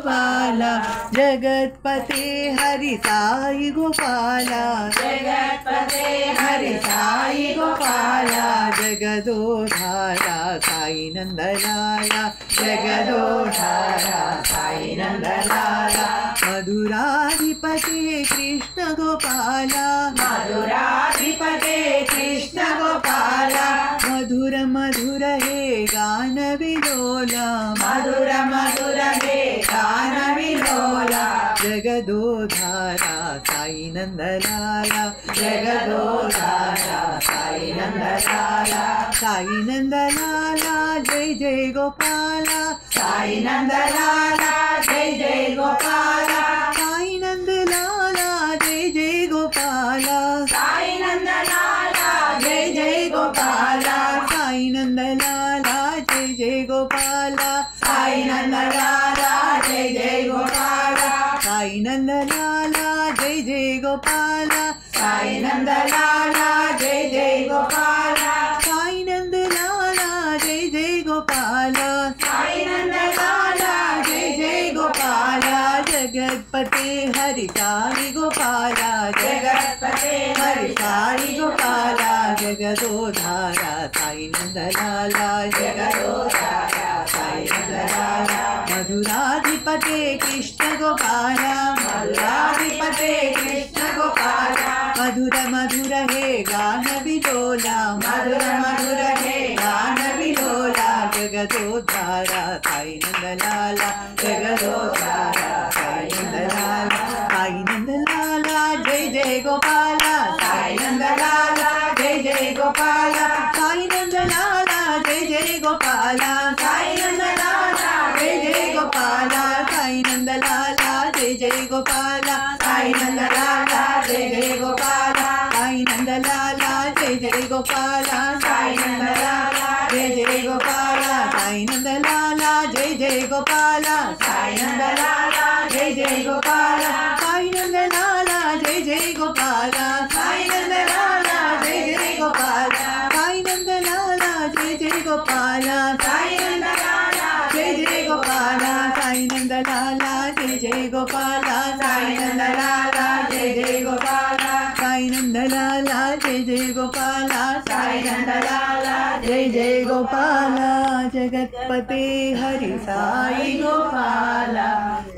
गोपाला जगतपते हरि साई गोपाला जगतपते हरि साई गोपाला जगदोधारा साई नंदलाला जगदोधारा साई नंदलाला मधुराधिपते कृष्ण गोपाला मधुराधिपते कृष्ण गोपाला मधुर मधुर हे गान विलोला मधुर मधुर हे गान विलोला जगदोधारा साई नंदलाला जगदोधारा साई नंदलाला साई नंदलाला जय जय गोपाला साई नंदलाला जय जय गोपाला साई नंदलाला जय जय गोपाला साई नंदलाला जय जय गोपाला साई नंदलाला जय जय गोपाला साई नंदलाला जय जय गोपाला साई नंदलाला जय जय गोपाला साई नंदलाला जय जय गोपाला साई नंदलाला जय जय गोपाला साई नंदलाला जय जय गोपाला जगतपते हरि साई गोपाला जगतपते हरि साई गोपाला जगदोधारा साई नंदलाला जगदोधारा साई नंदलाला मधुराधिपते कृष्ण गोपाला मधुराधिपते कृष्ण गोपाला मधुर मधुर हे गान विलोला मधुर मधुर हे गान विलोला जगदोधारा साई नंदलाला जगदोधारा साई नंदलाला साई नंदलाला जय जय गोपाला साई नंदलाला जय जय गोपाला साई नंदलाला जय जय गोपाला साई नंदलाला जय जय गोपाला साई नंदलाला जय जय गोपाला साई नंदलाला जय जय गोपाला साई नंदलाला जय जय गोपाला साई नंदलाला जय जय गोपाला साई नंदलाला जय जय गोपाला साई नंदलाला जय जय गोपाला साई नंदलाला जय जय गोपाला साई नंदलाला जय जय गोपाला साई नंदलाला जय जय गोपाला साई नंदलाला जय जय गोपाला साई नंदलाला जय जय गोपाला साई नंदलाला जय जय गोपाला साई नंदलाला जय जय गोपाला साई नंदलाला जय जय गोपाला जगतपते हरि साई गोपाला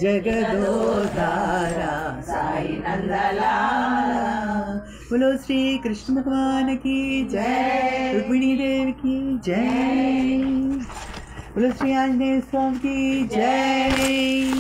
जगदोधारा साई नंदलाला बोलो श्री कृष्ण भगवान की जय रुक्मिणी देव की जय बोलो श्री आंजनेय स्वामी की जय।